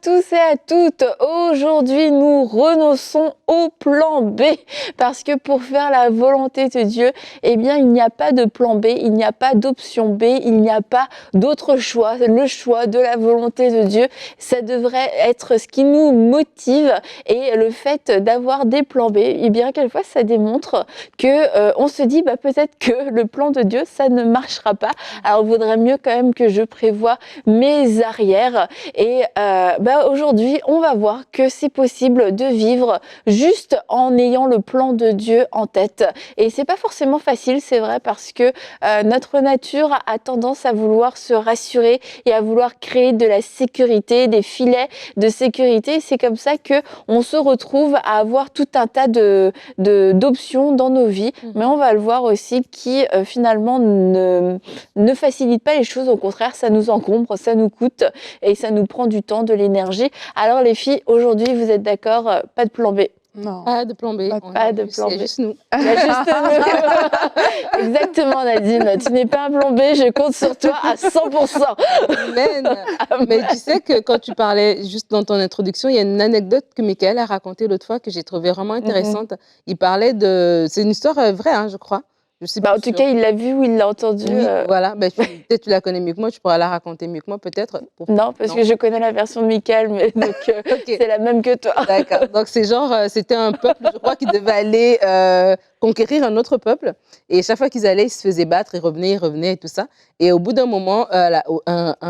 tous et à toutes. Aujourd'hui, nous renonçons au plan B parce que pour faire la volonté de Dieu, eh bien, il n'y a pas de plan B, il n'y a pas d'option B, il n'y a pas d'autre choix. Le choix de la volonté de Dieu, ça devrait être ce qui nous motive et le fait d'avoir des plans B, eh bien, quelquefois, ça démontre que on se dit, peut-être que le plan de Dieu, ça ne marchera pas. Alors, il vaudrait mieux quand même que je prévoie mes arrières. Et aujourd'hui, on va voir que c'est possible de vivre juste en ayant le plan de Dieu en tête. Et c'est pas forcément facile, c'est vrai, parce que notre nature a tendance à vouloir se rassurer et à vouloir créer de la sécurité, des filets de sécurité. C'est comme ça que on se retrouve à avoir tout un tas d'options dans nos vies. Mais on va le voir aussi qui finalement ne facilite pas les choses. Au contraire, ça nous encombre, ça nous coûte et ça nous prend du temps, de l'énergie. Alors les filles, aujourd'hui, vous êtes d'accord, pas de plan B? Non. Pas de plan B. Pas de plan B. C'est juste nous. Il y a juste nous. Exactement, Nadine. Tu n'es pas un plan B, je compte sur toi à 100%. Mais tu sais que quand tu parlais juste dans ton introduction, il y a une anecdote que Michael a racontée l'autre fois que j'ai trouvée vraiment intéressante. Il parlait de... C'est une histoire vraie, hein, je crois. Je sais pas en tout cas, il l'a vu ou il l'a entendu. Oui, voilà. Peut-être tu la connais mieux que moi, tu pourras la raconter mieux que moi, peut-être. Non, parce que je connais la version de Michael, mais donc Okay. c'est la même que toi. D'accord. Donc c'est genre, c'était un peuple, je crois, qui devait aller conquérir un autre peuple. Et chaque fois qu'ils allaient, ils se faisaient battre, ils revenaient et tout ça. Et au bout d'un moment,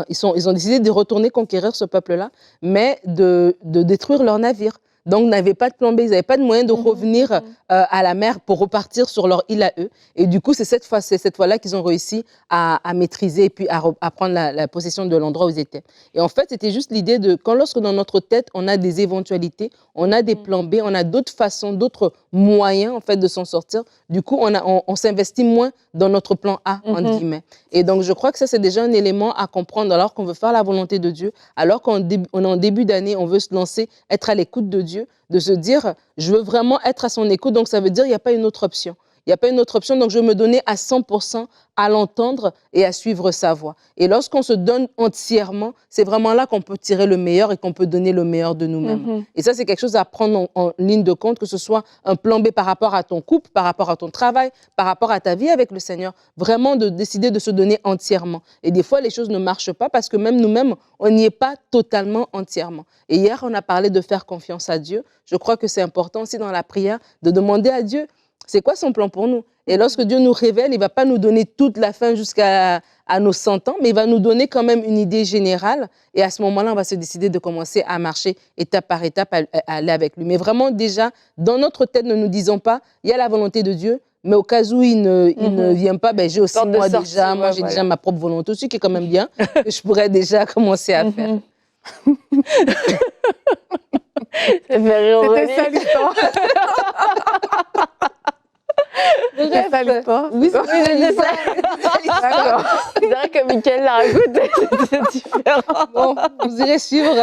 ils ont décidé de retourner conquérir ce peuple-là, mais de détruire leur navire. Donc, ils n'avaient pas de plan B, ils n'avaient pas de moyen de revenir à la mer pour repartir sur leur île à eux. Et du coup, c'est cette fois-là qu'ils ont réussi à maîtriser et puis à prendre la possession de l'endroit où ils étaient. Et en fait, c'était juste l'idée de, lorsque dans notre tête, on a des éventualités, on a des plans B, on a d'autres façons, d'autres moyens, en fait, de s'en sortir. Du coup, on s'investit moins dans notre plan A, entre guillemets. Et donc, je crois que ça, c'est déjà un élément à comprendre alors qu'on veut faire la volonté de Dieu, alors qu'on est en début d'année, on veut se lancer, être à l'écoute de Dieu, de se dire, je veux vraiment être à son écoute, donc ça veut dire qu'il n'y a pas une autre option. Il n'y a pas une autre option, donc je veux me donner à 100% à l'entendre et à suivre sa voix. Et lorsqu'on se donne entièrement, c'est vraiment là qu'on peut tirer le meilleur et qu'on peut donner le meilleur de nous-mêmes. Et ça, c'est quelque chose à prendre en ligne de compte, que ce soit un plan B par rapport à ton couple, par rapport à ton travail, par rapport à ta vie avec le Seigneur. Vraiment de décider de se donner entièrement. Et des fois, les choses ne marchent pas parce que même nous-mêmes, on n'y est pas totalement entièrement. Et hier, on a parlé de faire confiance à Dieu. Je crois que c'est important aussi dans la prière de demander à Dieu, c'est quoi son plan pour nous? Et lorsque Dieu nous révèle, il ne va pas nous donner toute la fin jusqu'à nos 100 ans, mais il va nous donner quand même une idée générale. Et à ce moment-là, on va se décider de commencer à marcher étape par étape, à aller avec lui. Mais vraiment, déjà, dans notre tête, ne nous disons pas, il y a la volonté de Dieu, mais au cas où il ne vient pas, j'ai aussi moi j'ai déjà ma propre volonté aussi, qui est quand même bien, que je pourrais déjà commencer à faire. Ça fait rire. C'était salutant. C'était salutant. Oui, c'est ça. D'accord. C'est vrai que Michael l'a raconté, c'est différent. Bon, vous irez suivre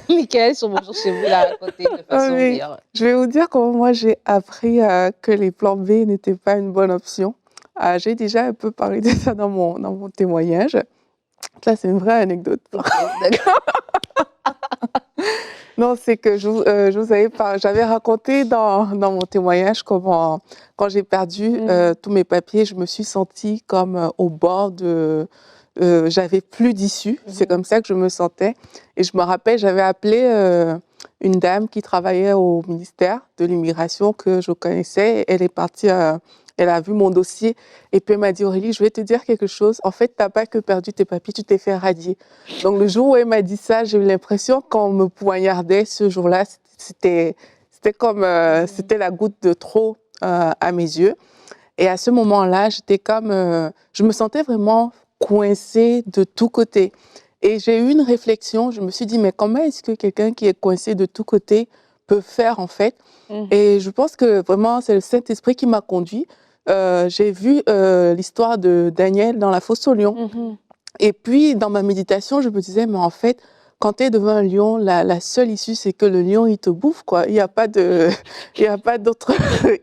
Michael sur Bonjour chez vous, la raconter de façon meilleure. Je vais vous dire comment moi j'ai appris que les plans B n'étaient pas une bonne option. J'ai déjà un peu parlé de ça dans mon témoignage. Là, c'est une vraie anecdote. D'accord. Non, c'est que je vous avais j'avais raconté dans mon témoignage comment, quand j'ai perdu tous mes papiers, je me suis sentie comme au bord de... j'avais plus d'issue, c'est comme ça que je me sentais. Et je me rappelle, j'avais appelé une dame qui travaillait au ministère de l'immigration que je connaissais. Elle est partie... elle a vu mon dossier et puis elle m'a dit, Aurélie, je vais te dire quelque chose. En fait, tu n'as pas que perdu tes papiers, tu t'es fait radier. Donc, le jour où elle m'a dit ça, j'ai eu l'impression qu'on me poignardait ce jour-là. C'était comme, c'était la goutte de trop à mes yeux. Et à ce moment-là, j'étais comme, je me sentais vraiment coincée de tous côtés. Et j'ai eu une réflexion, je me suis dit, mais comment est-ce que quelqu'un qui est coincé de tous côtés peut faire, en fait? Et je pense que vraiment, c'est le Saint-Esprit qui m'a conduit. J'ai vu l'histoire de Daniel dans la fosse au lion. Et puis, dans ma méditation, je me disais, mais en fait, quand tu es devant un lion, la seule issue, c'est que le lion, il te bouffe, quoi. Il n'y a pas d'autre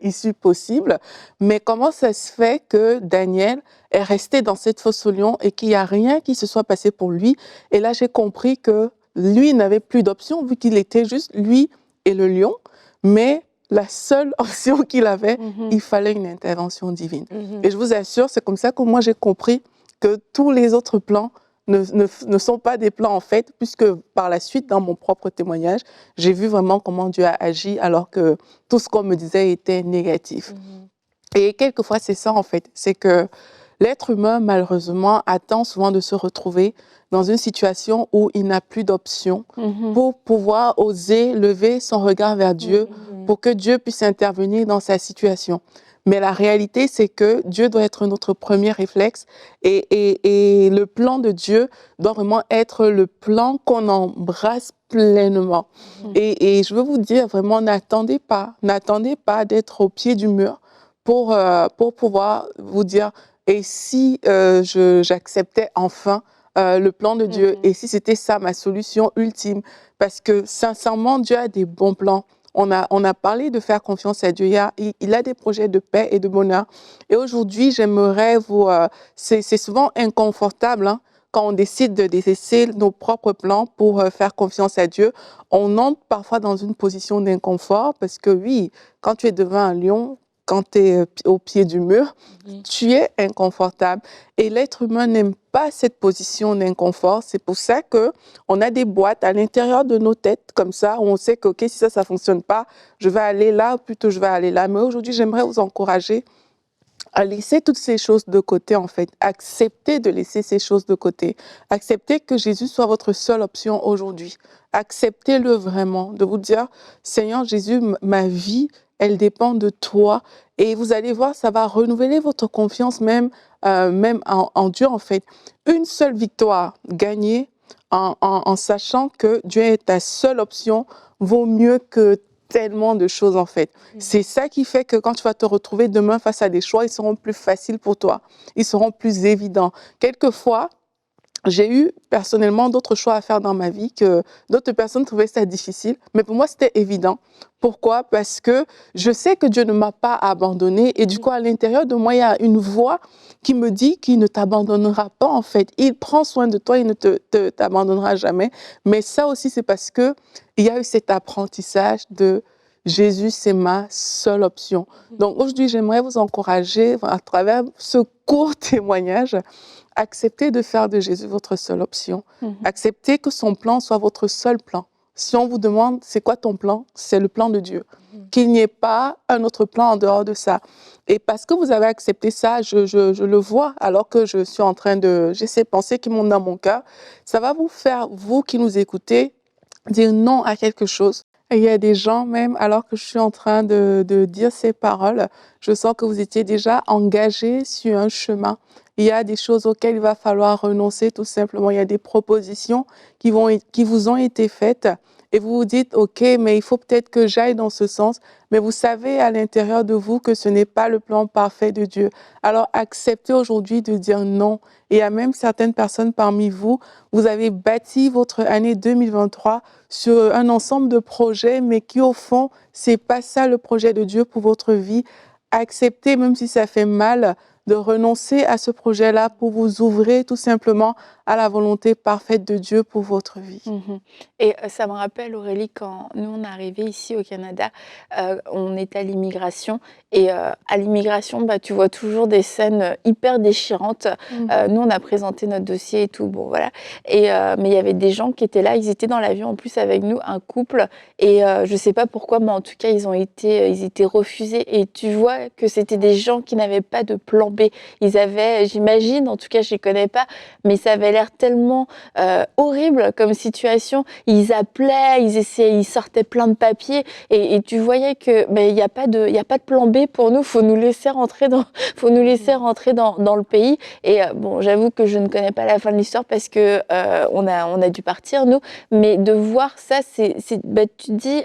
issue possible. Mais comment ça se fait que Daniel est resté dans cette fosse au lion et qu'il n'y a rien qui se soit passé pour lui? Et là, j'ai compris que lui n'avait plus d'option vu qu'il était juste lui et le lion. Mais la seule option qu'il avait, il fallait une intervention divine. Et je vous assure, c'est comme ça que moi j'ai compris que tous les autres plans ne sont pas des plans en fait, puisque par la suite, dans mon propre témoignage, j'ai vu vraiment comment Dieu a agi alors que tout ce qu'on me disait était négatif. Et quelquefois, c'est ça en fait, c'est que l'être humain, malheureusement, attend souvent de se retrouver dans une situation où il n'a plus d'option pour pouvoir oser lever son regard vers Dieu, pour que Dieu puisse intervenir dans sa situation. Mais la réalité, c'est que Dieu doit être notre premier réflexe et le plan de Dieu doit vraiment être le plan qu'on embrasse pleinement. Et je veux vous dire, vraiment, n'attendez pas d'être au pied du mur pour pouvoir vous dire, et si j'acceptais enfin le plan de Dieu, et si c'était ça ma solution ultime, parce que sincèrement, Dieu a des bons plans. On a parlé de faire confiance à Dieu. Il a des projets de paix et de bonheur. Et aujourd'hui, j'aimerais vous... c'est souvent inconfortable hein, quand on décide de délaisser nos propres plans pour faire confiance à Dieu. On entre parfois dans une position d'inconfort parce que oui, quand tu es devant un lion, quand tu es au pied du mur, tu es inconfortable. Et l'être humain n'aime pas cette position d'inconfort. C'est pour ça qu'on a des boîtes à l'intérieur de nos têtes, comme ça, où on sait que, OK, si ça ne fonctionne pas, je vais aller là, ou plutôt je vais aller là. Mais aujourd'hui, j'aimerais vous encourager à laisser toutes ces choses de côté, en fait. Acceptez de laisser ces choses de côté. Acceptez que Jésus soit votre seule option aujourd'hui. Acceptez-le vraiment, de vous dire, Seigneur Jésus, ma vie, elle dépend de toi. Et vous allez voir, ça va renouveler votre confiance même en Dieu, en fait. Une seule victoire gagnée en sachant que Dieu est ta seule option vaut mieux que tellement de choses, en fait. C'est ça qui fait que quand tu vas te retrouver demain face à des choix, ils seront plus faciles pour toi. Ils seront plus évidents. Quelquefois, j'ai eu personnellement d'autres choix à faire dans ma vie que d'autres personnes trouvaient ça difficile, mais pour moi c'était évident. Pourquoi? Parce que je sais que Dieu ne m'a pas abandonnée et du coup à l'intérieur de moi il y a une voix qui me dit qu'il ne t'abandonnera pas en fait. Il prend soin de toi, il ne t'abandonnera jamais. Mais ça aussi c'est parce que il y a eu cet apprentissage de Jésus, c'est ma seule option. Donc aujourd'hui j'aimerais vous encourager à travers ce court témoignage. Acceptez de faire de Jésus votre seule option. Acceptez que son plan soit votre seul plan. Si on vous demande, c'est quoi ton plan? C'est le plan de Dieu. Qu'il n'y ait pas un autre plan en dehors de ça. Et parce que vous avez accepté ça, je le vois alors que je suis en train de... J'ai ces pensées qui montent dans mon cœur. Ça va vous faire, vous qui nous écoutez, dire non à quelque chose. Et il y a des gens même, alors que je suis en train de dire ces paroles, je sens que vous étiez déjà engagés sur un chemin. Il y a des choses auxquelles il va falloir renoncer tout simplement. Il y a des propositions qui vous ont été faites et vous vous dites, OK, mais il faut peut-être que j'aille dans ce sens. Mais vous savez à l'intérieur de vous que ce n'est pas le plan parfait de Dieu. Alors acceptez aujourd'hui de dire non. Et il y a même certaines personnes parmi vous, vous avez bâti votre année 2023 sur un ensemble de projets, mais qui au fond, c'est pas ça le projet de Dieu pour votre vie. Acceptez, même si ça fait mal, de renoncer à ce projet-là pour vous ouvrir tout simplement à la volonté parfaite de Dieu pour votre vie. Et ça me rappelle, Aurélie, quand nous, on est arrivés ici au Canada, on était à l'immigration. Et à l'immigration, bah, tu vois toujours des scènes hyper déchirantes. Nous, on a présenté notre dossier et tout, bon, voilà. Mais il y avait des gens qui étaient là, ils étaient dans l'avion en plus avec nous, un couple. Et je ne sais pas pourquoi, mais en tout cas, ils étaient refusés. Et tu vois que c'était des gens qui n'avaient pas de plan B. Ils avaient, j'imagine, en tout cas, je ne les connais pas, mais ça avait l'air tellement horrible comme situation. Ils appelaient, ils essayaient, ils sortaient plein de papiers et tu voyais que il y a pas de plan B pour nous. Faut nous laisser rentrer dans le pays. Et bon, j'avoue que je ne connais pas la fin de l'histoire parce que on a dû partir nous. Mais de voir ça, tu te dis,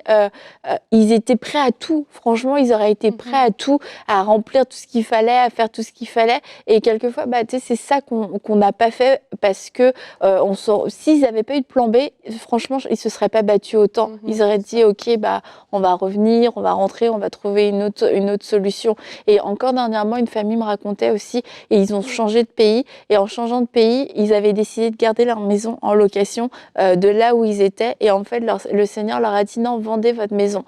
ils étaient prêts à tout. Franchement, ils auraient été prêts à tout, à remplir tout ce qu'il fallait, à faire tout ce qu'il fallait. Et quelquefois, bah, tu sais, c'est ça qu'on n'a pas fait parce que s'ils n'avaient pas eu de plan B, franchement, ils ne se seraient pas battus autant. Ils auraient dit, OK, bah, on va revenir, on va rentrer, on va trouver une autre solution. Et encore dernièrement, une famille me racontait aussi, et ils ont changé de pays. Et en changeant de pays, ils avaient décidé de garder leur maison en location de là où ils étaient. Et en fait, le Seigneur leur a dit, non, vendez votre maison.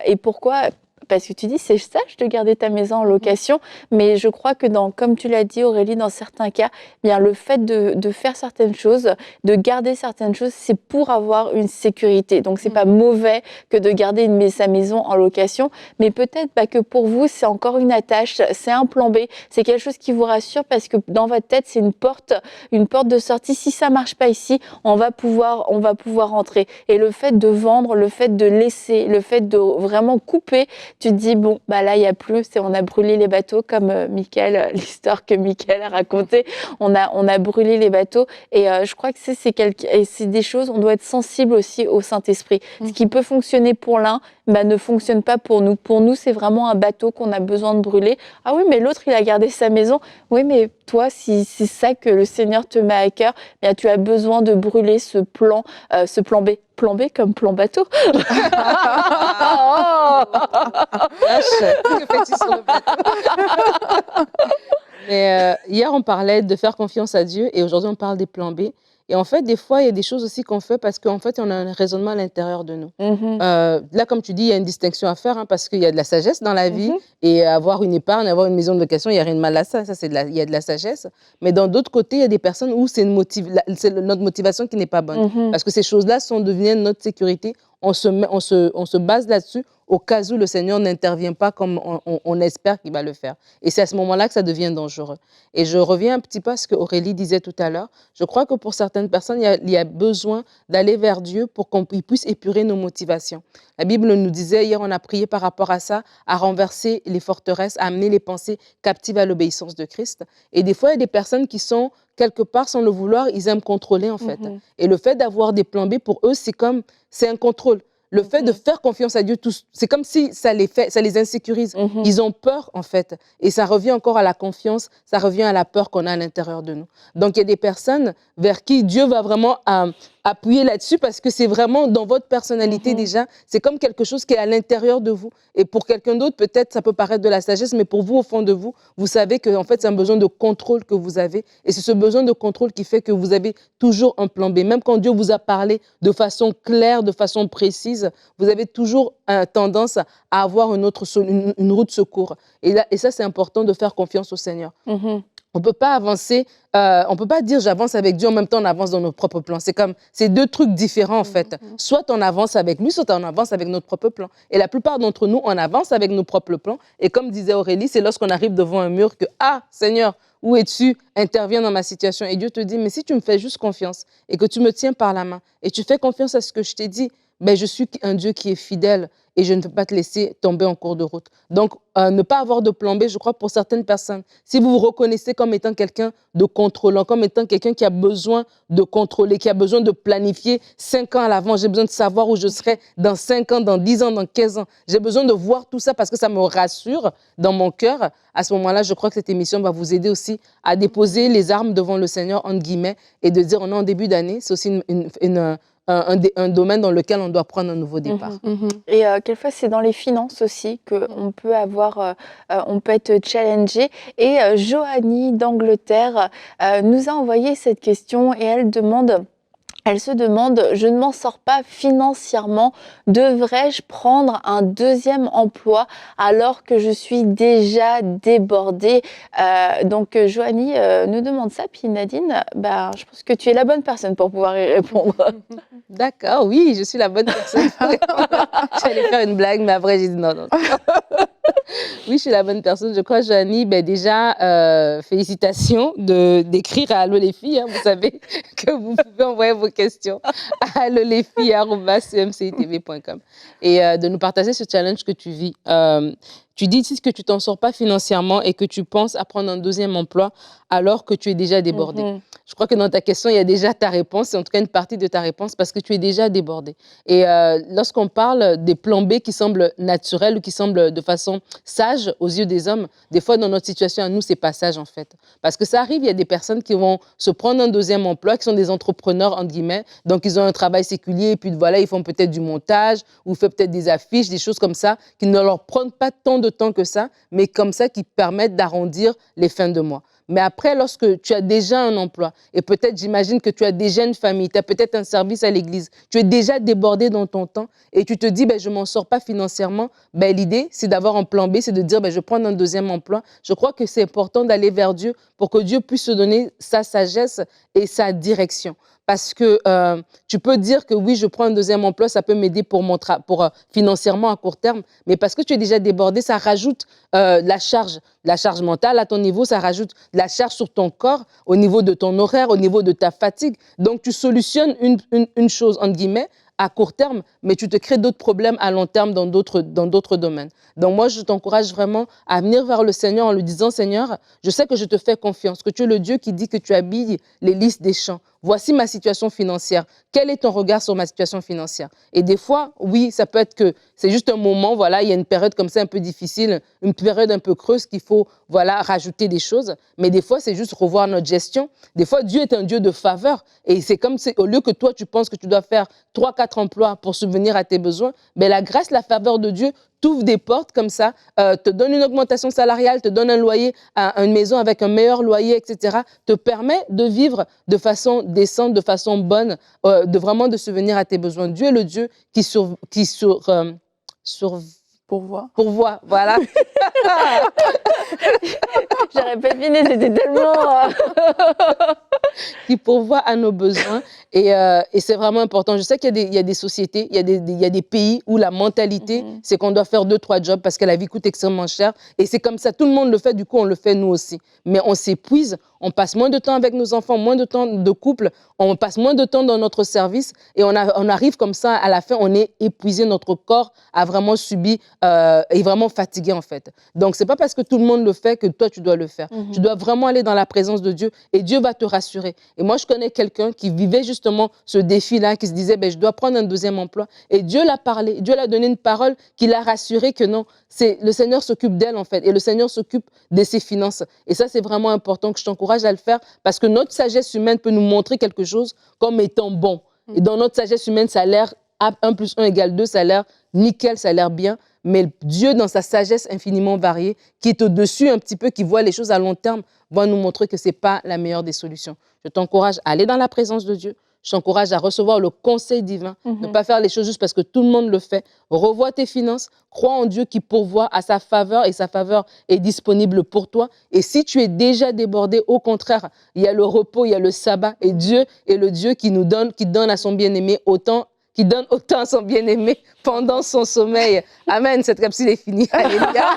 Et pourquoi ? Parce que tu dis, c'est sage de garder ta maison en location, mais je crois que comme tu l'as dit Aurélie, dans certains cas, bien, le fait de faire certaines choses, de garder certaines choses, c'est pour avoir une sécurité. Donc, c'est pas mauvais que de garder sa maison en location, mais peut-être que pour vous, c'est encore une attache, c'est un plan B, c'est quelque chose qui vous rassure parce que dans votre tête, c'est une porte de sortie. Si ça marche pas ici, on va pouvoir rentrer. Et le fait de vendre, le fait de laisser, le fait de vraiment couper, tu te dis, bon, bah là, il n'y a plus, on a brûlé les bateaux, comme l'histoire que Mickaël a racontée. On a brûlé les bateaux. Et je crois que c'est des choses, on doit être sensible aussi au Saint-Esprit. Ce qui peut fonctionner pour l'un, ne fonctionne pas pour nous. Pour nous, c'est vraiment un bateau qu'on a besoin de brûler. Ah oui, mais l'autre, il a gardé sa maison. Oui, mais toi, si c'est ça que le Seigneur te met à cœur, bien, tu as besoin de brûler ce plan B. Plan B comme plan bateau. Que fais-tu sur le bateau? Mais hier, on parlait de faire confiance à Dieu et aujourd'hui, on parle des plans B. Et en fait, des fois, il y a des choses aussi qu'on fait parce qu'en fait, on a un raisonnement à l'intérieur de nous. Là, comme tu dis, il y a une distinction à faire parce qu'il y a de la sagesse dans la vie et avoir une épargne, avoir une maison de location, il n'y a rien de mal à ça. Il y a de la sagesse. Mais d'un autre côté, il y a des personnes où c'est notre motivation qui n'est pas bonne. Parce que ces choses-là deviennent notre sécurité. On se base là-dessus au cas où le Seigneur n'intervient pas comme on espère qu'il va le faire. Et c'est à ce moment-là que ça devient dangereux. Et je reviens un petit peu à ce que Aurélie disait tout à l'heure. Je crois que pour certaines personnes, il y a besoin d'aller vers Dieu pour qu'on puisse épurer nos motivations. La Bible nous disait, hier on a prié par rapport à ça, à renverser les forteresses, à amener les pensées captives à l'obéissance de Christ. Et des fois, il y a des personnes qui sont quelque part, sans le vouloir, ils aiment contrôler en fait. Et le fait d'avoir des plans B, pour eux, c'est un contrôle. Le fait de faire confiance à Dieu, c'est comme si ça les insécurise. Ils ont peur, en fait. Et ça revient encore à la confiance, ça revient à la peur qu'on a à l'intérieur de nous. Donc, il y a des personnes vers qui Dieu va vraiment appuyer là-dessus parce que c'est vraiment dans votre personnalité déjà. C'est comme quelque chose qui est à l'intérieur de vous. Et pour quelqu'un d'autre, peut-être, ça peut paraître de la sagesse, mais pour vous, au fond de vous, vous savez que, en fait, c'est un besoin de contrôle que vous avez. Et c'est ce besoin de contrôle qui fait que vous avez toujours un plan B. Même quand Dieu vous a parlé de façon claire, de façon précise, vous avez toujours tendance à avoir une route de secours. Et ça, c'est important de faire confiance au Seigneur. On ne peut pas avancer, on ne peut pas dire j'avance avec Dieu en même temps on avance dans nos propres plans. C'est deux trucs différents en fait. Soit on avance avec lui, soit on avance avec notre propre plan. Et la plupart d'entre nous, on avance avec nos propres plans. Et comme disait Aurélie, c'est lorsqu'on arrive devant un mur que « Ah, Seigneur, où es-tu? Interviens dans ma situation. » Et Dieu te dit « Mais si tu me fais juste confiance et que tu me tiens par la main et tu fais confiance à ce que je t'ai dit, ben, je suis un Dieu qui est fidèle et je ne veux pas te laisser tomber en cours de route. » Donc, ne pas avoir de plan B, je crois, pour certaines personnes, si vous vous reconnaissez comme étant quelqu'un de contrôlant, comme étant quelqu'un qui a besoin de contrôler, qui a besoin de planifier 5 ans à l'avant, j'ai besoin de savoir où je serai dans 5 ans, dans 10 ans, dans 15 ans. J'ai besoin de voir tout ça parce que ça me rassure dans mon cœur. À ce moment-là, je crois que cette émission va vous aider aussi à déposer les armes devant le Seigneur, entre guillemets, et de dire, on est en début d'année, c'est aussi un domaine dans lequel on doit prendre un nouveau départ. Et quelquefois, c'est dans les finances aussi qu'on peut on peut être challengé. Et Joanie d'Angleterre nous a envoyé cette question et elle se demande, je ne m'en sors pas financièrement, devrais-je prendre un deuxième emploi alors que je suis déjà débordée? Donc Joanie nous demande ça, puis Nadine, je pense que tu es la bonne personne pour pouvoir y répondre. D'accord, oui, je suis la bonne personne pour répondre. J'allais faire une blague, mais après j'ai dit non. Oui, je suis la bonne personne. Je crois, Joanie, déjà, félicitations d'écrire à Allo les filles. Vous savez que vous pouvez envoyer vos questions à allolesfilles@emcitv.com et de nous partager ce challenge que tu vis. Tu dis ici que tu t'en sors pas financièrement et que tu penses à prendre un deuxième emploi alors que tu es déjà débordé. Je crois que dans ta question, il y a déjà ta réponse, en tout cas une partie de ta réponse, parce que tu es déjà débordé. Et lorsqu'on parle des plans B qui semblent naturels ou qui semblent de façon sage aux yeux des hommes, des fois dans notre situation à nous, c'est pas sage en fait. Parce que ça arrive, il y a des personnes qui vont se prendre un deuxième emploi, qui sont des entrepreneurs, entre guillemets, donc ils ont un travail séculier, et puis voilà, ils font peut-être du montage, ou font peut-être des affiches, des choses comme ça, qui ne leur prennent pas tant de temps que ça, mais comme ça qui permettent d'arrondir les fins de mois. Mais après, lorsque tu as déjà un emploi, et peut-être, j'imagine que tu as déjà une famille, tu as peut-être un service à l'église, tu es déjà débordé dans ton temps, et tu te dis, ben, je ne m'en sors pas financièrement, ben, l'idée, c'est d'avoir un plan B, c'est de dire, ben, je vais prendre un deuxième emploi. Je crois que c'est important d'aller vers Dieu pour que Dieu puisse te donner sa sagesse et sa direction. Parce que tu peux dire que oui, je prends un deuxième emploi, ça peut m'aider pour financièrement à court terme, mais parce que tu es déjà débordé, ça rajoute la charge mentale à ton niveau, ça rajoute de la charge sur ton corps, au niveau de ton horaire, au niveau de ta fatigue. Donc, tu solutionnes une chose, entre guillemets, à court terme, mais tu te crées d'autres problèmes à long terme dans d'autres domaines. Donc moi, je t'encourage vraiment à venir vers le Seigneur en lui disant, Seigneur, je sais que je te fais confiance, que tu es le Dieu qui dit que tu habilles les lys des champs. Voici ma situation financière. Quel est ton regard sur ma situation financière? Et des fois, oui, ça peut être que c'est juste un moment, voilà, il y a une période comme ça un peu difficile, une période un peu creuse qu'il faut, voilà, rajouter des choses. Mais des fois, c'est juste revoir notre gestion. Des fois, Dieu est un Dieu de faveur. Et c'est comme au lieu que toi, tu penses que tu dois faire 3-4 emplois pour subvenir à tes besoins, mais la grâce, la faveur de Dieu t'ouvre des portes comme ça, te donne une augmentation salariale, te donne un loyer, une maison avec un meilleur loyer, etc., te permet de vivre de façon décente, de façon bonne, de vraiment de subvenir à tes besoins. Dieu est le Dieu qui pourvoit, voilà. J'aurais pas deviné, c'était tellement... qui pourvoit à nos besoins. Et c'est vraiment important. Je sais qu'il y a des sociétés, il y a des pays où la mentalité, c'est qu'on doit faire 2-3 jobs parce que la vie coûte extrêmement cher. Et c'est comme ça, tout le monde le fait, du coup, on le fait nous aussi. Mais on s'épuise, on passe moins de temps avec nos enfants, moins de temps de couple, on passe moins de temps dans notre service et on arrive comme ça, à la fin, on est épuisé, notre corps a vraiment subi, est vraiment fatigué en fait. Donc, c'est pas parce que tout le monde le fait que toi, tu dois le faire. Tu dois vraiment aller dans la présence de Dieu et Dieu va te rassurer. Et moi, je connais quelqu'un qui vivait justement ce défi-là, qui se disait, ben, je dois prendre un deuxième emploi. Et Dieu l'a parlé, Dieu l'a donné une parole qui l'a rassuré que non, le Seigneur s'occupe d'elle en fait. Et le Seigneur s'occupe de ses finances. Et ça, c'est vraiment important que je t'encourage à le faire parce que notre sagesse humaine peut nous montrer quelque chose comme étant bon. Et dans notre sagesse humaine, ça a l'air 1 plus 1 égale 2, ça a l'air nickel, ça a l'air bien. Mais Dieu, dans sa sagesse infiniment variée, qui est au-dessus un petit peu, qui voit les choses à long terme, va nous montrer que ce n'est pas la meilleure des solutions. Je t'encourage à aller dans la présence de Dieu. Je t'encourage à recevoir le conseil divin, ne pas faire les choses juste parce que tout le monde le fait. Revois tes finances, crois en Dieu qui pourvoit à sa faveur et sa faveur est disponible pour toi. Et si tu es déjà débordé, au contraire, il y a le repos, il y a le sabbat et Dieu est le Dieu qui donne à son bien-aimé qui donne autant à son bien-aimé pendant son sommeil. Amen, cette capsule est finie. Alléluia.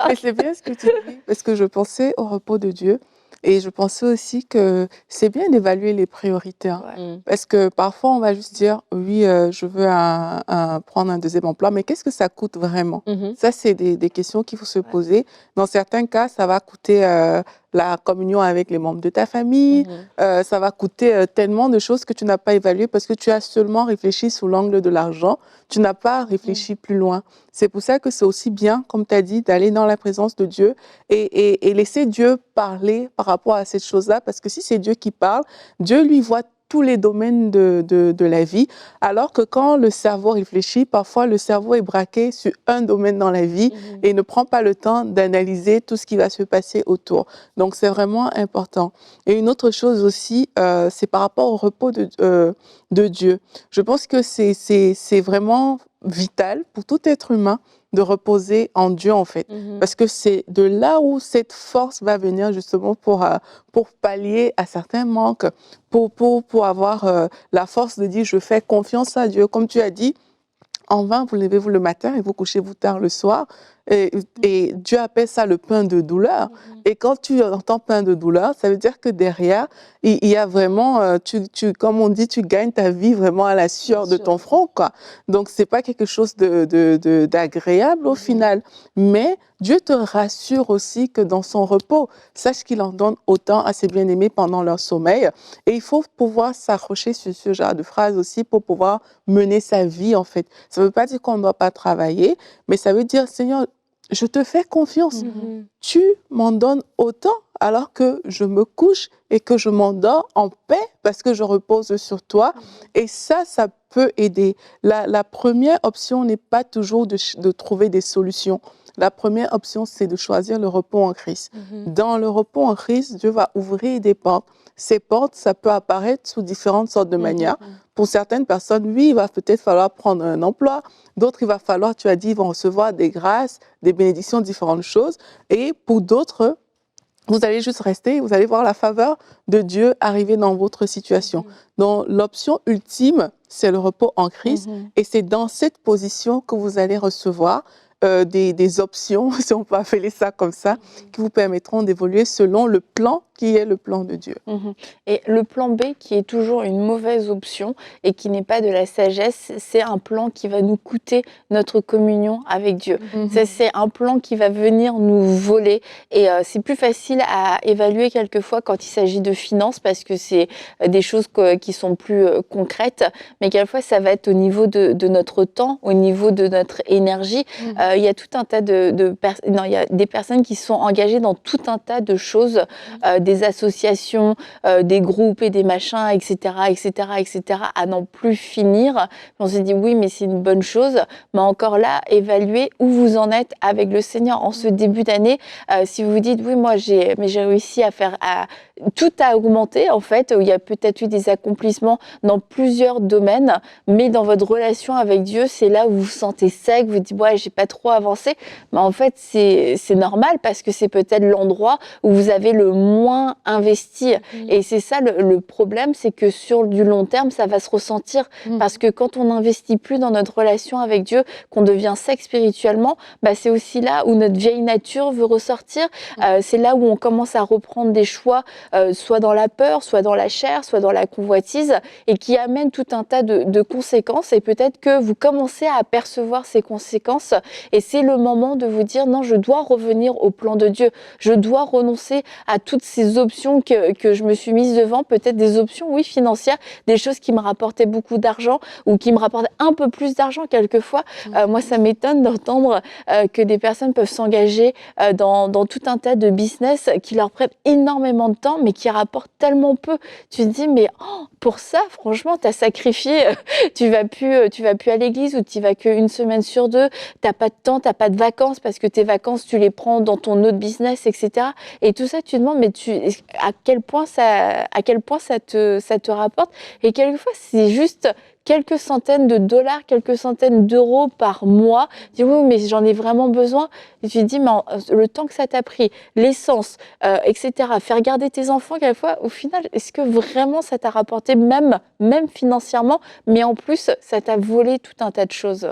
Mais c'est bien ce que tu dis, parce que je pensais au repos de Dieu. Et je pensais aussi que c'est bien d'évaluer les priorités. Hein. Ouais. Parce que parfois, on va juste dire, oui, je veux prendre un deuxième emploi, mais qu'est-ce que ça coûte vraiment? Ça, c'est des questions qu'il faut se poser. Dans certains cas, ça va coûter la communion avec les membres de ta famille. Ça va coûter tellement de choses que tu n'as pas évaluées parce que tu as seulement réfléchi sous l'angle de l'argent. Tu n'as pas réfléchi plus loin. C'est pour ça que c'est aussi bien, comme tu as dit, d'aller dans la présence de Dieu et laisser Dieu parler par rapport à cette chose-là. Parce que si c'est Dieu qui parle, Dieu lui voit tous les domaines de la vie, alors que quand le cerveau réfléchit, parfois le cerveau est braqué sur un domaine dans la vie et ne prend pas le temps d'analyser tout ce qui va se passer autour. Donc, c'est vraiment important. Et une autre chose aussi, c'est par rapport au repos de Dieu. Je pense que c'est vraiment vital pour tout être humain de reposer en Dieu, en fait. Parce que c'est de là où cette force va venir justement pour pallier à certains manques, pour avoir la force de dire « je fais confiance à Dieu ». Comme tu as dit, en vain, vous levez-vous le matin et vous couchez-vous tard le soir. et Dieu appelle ça le pain de douleur. Et quand tu entends pain de douleur, ça veut dire que derrière, il y a vraiment, comme on dit, tu gagnes ta vie vraiment à la sueur de ton front, quoi. Donc, c'est pas quelque chose d'agréable au final. Mais Dieu te rassure aussi que dans son repos, sache qu'il en donne autant à ses bien-aimés pendant leur sommeil. Et il faut pouvoir s'accrocher sur ce genre de phrase aussi pour pouvoir mener sa vie, en fait. Ça ne veut pas dire qu'on ne doit pas travailler, mais ça veut dire, Seigneur, je te fais confiance. Tu m'en donnes autant alors que je me couche et que je m'endors en paix parce que je repose sur toi. Et ça peut aider. La première option n'est pas toujours de trouver des solutions. La première option, c'est de choisir le repos en Christ. Dans le repos en Christ, Dieu va ouvrir des portes. Ces portes, ça peut apparaître sous différentes sortes de manières. Pour certaines personnes, oui, il va peut-être falloir prendre un emploi. D'autres, il va falloir, tu as dit, ils vont recevoir des grâces, des bénédictions, différentes choses. Et pour d'autres, vous allez juste rester, vous allez voir la faveur de Dieu arriver dans votre situation. Donc, l'option ultime, c'est le repos en Christ. Et c'est dans cette position que vous allez recevoir des options, si on peut appeler ça comme ça, qui vous permettront d'évoluer selon le plan qui est le plan de Dieu. Et le plan B, qui est toujours une mauvaise option et qui n'est pas de la sagesse, c'est un plan qui va nous coûter notre communion avec Dieu. C'est un plan qui va venir nous voler. Et c'est plus facile à évaluer quelquefois quand il s'agit de finances parce que c'est des choses qui sont plus concrètes. Mais quelquefois, ça va être au niveau de notre temps, au niveau de notre énergie. Il y a tout un tas il y a des personnes qui sont engagées dans tout un tas de choses, des associations, des groupes et des machins, etc., à n'en plus finir. On se dit oui, mais c'est une bonne chose. Mais encore là, évaluez où vous en êtes avec le Seigneur en ce début d'année. Si vous vous dites oui, moi j'ai réussi à faire tout a augmenté en fait. Il y a peut-être eu des accomplissements dans plusieurs domaines, mais dans votre relation avec Dieu, c'est là où vous vous sentez sec. Vous dites ouais, j'ai pas trop avancé. Mais en fait, c'est normal parce que c'est peut-être l'endroit où vous avez le moins investi. Et c'est ça le problème, c'est que sur du long terme, ça va se ressentir parce que quand on n'investit plus dans notre relation avec Dieu, qu'on devient sec spirituellement, c'est aussi là où notre vieille nature veut ressortir. C'est là où on commence à reprendre des choix, soit dans la peur, soit dans la chair, soit dans la convoitise, et qui amènent tout un tas de conséquences. Et peut-être que vous commencez à apercevoir ces conséquences, et c'est le moment de vous dire non, je dois revenir au plan de Dieu. Je dois renoncer à toutes ces options que je me suis mise devant, peut-être des options, oui, financières, des choses qui me rapportaient beaucoup d'argent ou qui me rapportaient un peu plus d'argent quelquefois. Moi, ça m'étonne d'entendre que des personnes peuvent s'engager dans tout un tas de business qui leur prennent énormément de temps, mais qui rapportent tellement peu. Tu te dis, mais pour ça, franchement, tu as sacrifié, tu vas plus à l'église ou tu vas qu'une semaine sur deux, tu n'as pas de temps, tu n'as pas de vacances parce que tes vacances, tu les prends dans ton autre business, etc. Et tout ça, tu te demandes, mais à quel point ça te rapporte. Et quelquefois, c'est juste quelques centaines de dollars, quelques centaines d'euros par mois. Tu dis, oui, mais j'en ai vraiment besoin. Et tu te dis, mais le temps que ça t'a pris, l'essence, etc., faire garder tes enfants, quelquefois, au final, est-ce que vraiment ça t'a rapporté, même financièrement, mais en plus, ça t'a volé tout un tas de choses.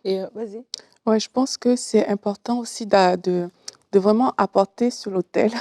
Et vas-y. Ouais, je pense que c'est important aussi de vraiment apporter sur l'autel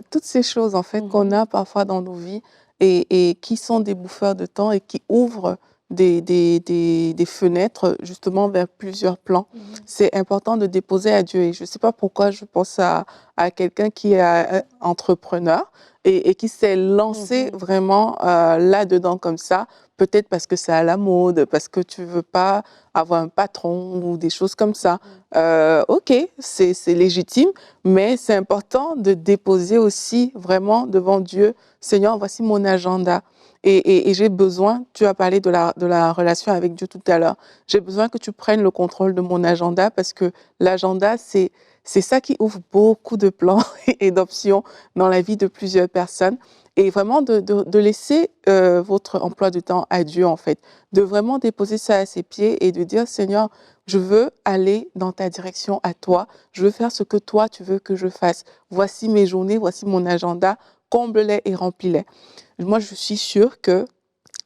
toutes ces choses en fait qu'on a parfois dans nos vies et qui sont des bouffeurs de temps et qui ouvrent des fenêtres justement vers plusieurs plans. C'est important de déposer à Dieu. Et je ne sais pas pourquoi je pense à quelqu'un qui est entrepreneur et qui s'est lancé vraiment là-dedans comme ça. Peut-être parce que c'est à la mode, parce que tu ne veux pas avoir un patron ou des choses comme ça. OK, c'est légitime, mais c'est important de déposer aussi vraiment devant Dieu, Seigneur, voici mon agenda. Et j'ai besoin, tu as parlé de la relation avec Dieu tout à l'heure, j'ai besoin que tu prennes le contrôle de mon agenda parce que l'agenda, c'est ça qui ouvre beaucoup de plans et d'options dans la vie de plusieurs personnes. Et vraiment de laisser votre emploi du temps à Dieu, en fait. De vraiment déposer ça à ses pieds et de dire, Seigneur, je veux aller dans ta direction à toi. Je veux faire ce que toi, tu veux que je fasse. Voici mes journées, voici mon agenda. Comble-les et remplis-les. Moi, je suis sûre que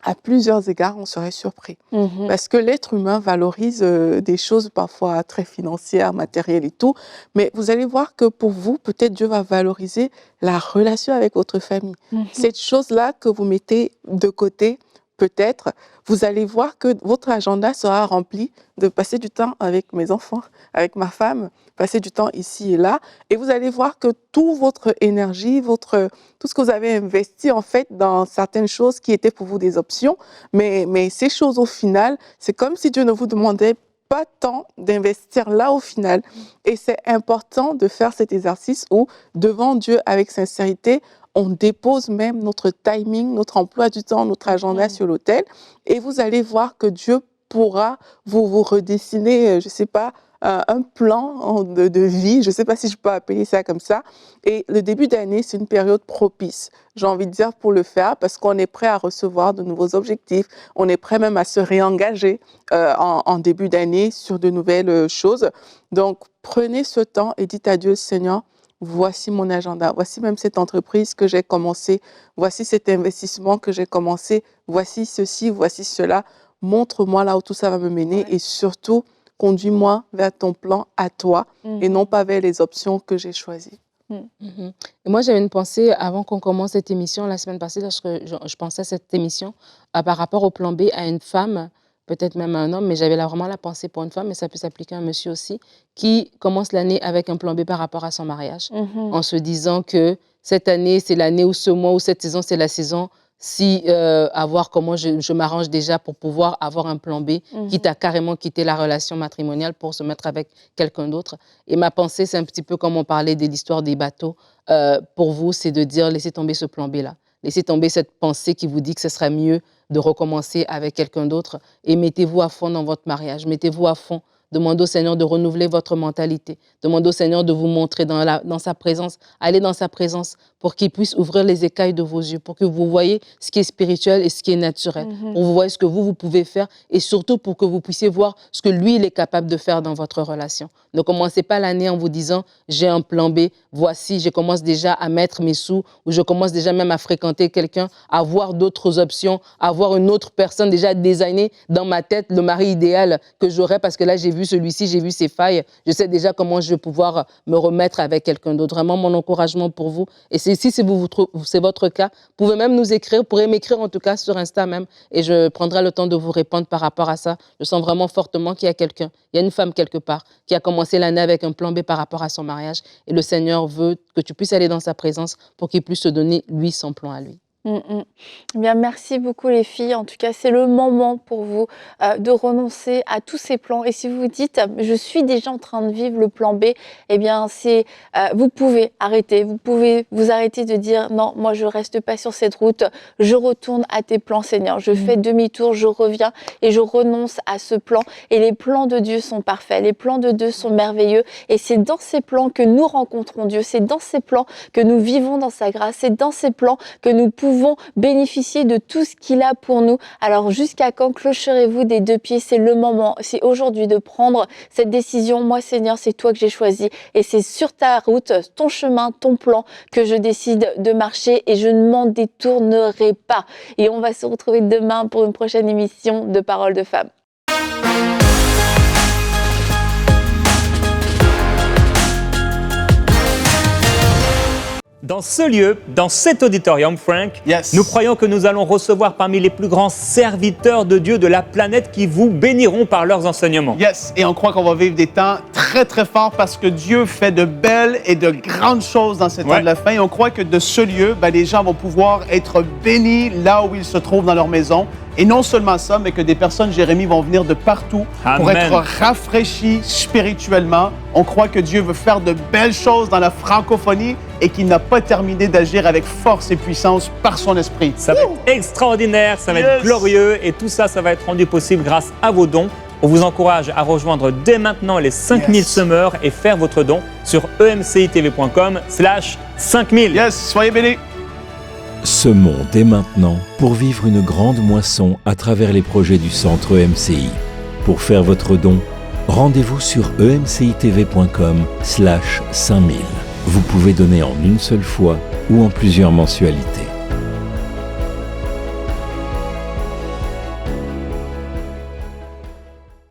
à plusieurs égards, on serait surpris. Parce que l'être humain valorise des choses parfois très financières, matérielles et tout, mais vous allez voir que pour vous, peut-être Dieu va valoriser la relation avec votre famille. Cette chose-là que vous mettez de côté, peut-être, vous allez voir que votre agenda sera rempli de passer du temps avec mes enfants, avec ma femme, passer du temps ici et là. Et vous allez voir que toute votre énergie, tout ce que vous avez investi en fait dans certaines choses qui étaient pour vous des options, mais ces choses au final, c'est comme si Dieu ne vous demandait pas tant d'investir là au final. Et c'est important de faire cet exercice où, devant Dieu, avec sincérité, on dépose même notre timing, notre emploi du temps, notre agenda sur l'autel. Et vous allez voir que Dieu pourra vous redessiner, je ne sais pas, un plan de vie, je ne sais pas si je peux appeler ça comme ça. Et le début d'année, c'est une période propice, j'ai envie de dire, pour le faire, parce qu'on est prêt à recevoir de nouveaux objectifs, on est prêt même à se réengager en début d'année sur de nouvelles choses. Donc, prenez ce temps et dites à Dieu, Seigneur, voici mon agenda, voici même cette entreprise que j'ai commencée, voici cet investissement que j'ai commencé, voici ceci, voici cela. Montre-moi là où tout ça va me mener et surtout, conduis-moi vers ton plan à toi et non pas vers les options que j'ai choisies. Et moi, j'avais une pensée avant qu'on commence cette émission, la semaine passée, lorsque je pensais à cette émission, par rapport au plan B, à une femme, peut-être même à un homme, mais j'avais vraiment la pensée pour une femme, mais ça peut s'appliquer à un monsieur aussi, qui commence l'année avec un plan B par rapport à son mariage, en se disant que cette année, c'est l'année ou ce mois ou cette saison, c'est la saison, à voir comment je m'arrange déjà pour pouvoir avoir un plan B, quitte à carrément quitter la relation matrimoniale pour se mettre avec quelqu'un d'autre. Et ma pensée, c'est un petit peu comme on parlait de l'histoire des bateaux. Pour vous, c'est de dire, laissez tomber ce plan B-là. Laissez tomber cette pensée qui vous dit que ce serait mieux de recommencer avec quelqu'un d'autre et mettez-vous à fond dans votre mariage, mettez-vous à fond. Demandez au Seigneur de renouveler votre mentalité. Demandez au Seigneur de vous montrer dans sa présence. Allez dans sa présence pour qu'il puisse ouvrir les écailles de vos yeux, pour que vous voyez ce qui est spirituel et ce qui est naturel, pour que vous voyez ce que vous pouvez faire et surtout pour que vous puissiez voir ce que lui, il est capable de faire dans votre relation. Ne commencez pas l'année en vous disant « j'ai un plan B, voici, je commence déjà à mettre mes sous ou je commence déjà même à fréquenter quelqu'un, à voir d'autres options, à voir une autre personne déjà designée dans ma tête, le mari idéal que j'aurais parce que là, j'ai vu celui-ci, j'ai vu ses failles, je sais déjà comment je vais pouvoir me remettre avec quelqu'un d'autre. » Vraiment, mon encouragement pour vous. Et si c'est votre cas, vous pouvez même nous écrire, vous pourrez m'écrire en tout cas sur Insta même, et je prendrai le temps de vous répondre par rapport à ça. Je sens vraiment fortement qu'il y a quelqu'un, il y a une femme quelque part qui a commencé l'année avec un plan B par rapport à son mariage, et le Seigneur veut que tu puisses aller dans sa présence pour qu'il puisse te donner, lui, son plan à lui. Bien, merci beaucoup les filles. En tout cas, c'est le moment pour vous de renoncer à tous ces plans. Et si vous vous dites, je suis déjà en train de vivre le plan B, eh bien, vous pouvez arrêter. Vous pouvez vous arrêter de dire, non, moi, je reste pas sur cette route. Je retourne à tes plans, Seigneur. Je fais demi-tour, je reviens et je renonce à ce plan. Et les plans de Dieu sont parfaits. Les plans de Dieu sont merveilleux. Et c'est dans ces plans que nous rencontrons Dieu. C'est dans ces plans que nous vivons dans sa grâce. C'est dans ces plans que nous pouvons bénéficier de tout ce qu'il a pour nous. Alors jusqu'à quand clocherez-vous des deux pieds? C'est le moment, c'est aujourd'hui de prendre cette décision. Moi, Seigneur, c'est toi que j'ai choisi et c'est sur ta route, ton chemin, ton plan que je décide de marcher et je ne m'en détournerai pas. Et on va se retrouver demain pour une prochaine émission de Paroles de Femmes. Dans ce lieu, dans cet auditorium, Frank, nous croyons que nous allons recevoir parmi les plus grands serviteurs de Dieu de la planète qui vous béniront par leurs enseignements. Et on croit qu'on va vivre des temps très, très forts parce que Dieu fait de belles et de grandes choses dans ces temps de la fin. Et on croit que de ce lieu, les gens vont pouvoir être bénis là où ils se trouvent dans leur maison. Et non seulement ça, mais que des personnes, Jérémie, vont venir de partout pour être rafraîchis spirituellement. On croit que Dieu veut faire de belles choses dans la francophonie et qu'il n'a pas terminé d'agir avec force et puissance par son esprit. Ça va être extraordinaire, ça va être glorieux et tout ça, ça va être rendu possible grâce à vos dons. On vous encourage à rejoindre dès maintenant les 5000 semeurs et faire votre don sur emcitv.com/5000. Soyez bénis. Semons dès maintenant pour vivre une grande moisson à travers les projets du Centre EMCI. Pour faire votre don, rendez-vous sur emcitv.com/5000. Vous pouvez donner en une seule fois ou en plusieurs mensualités.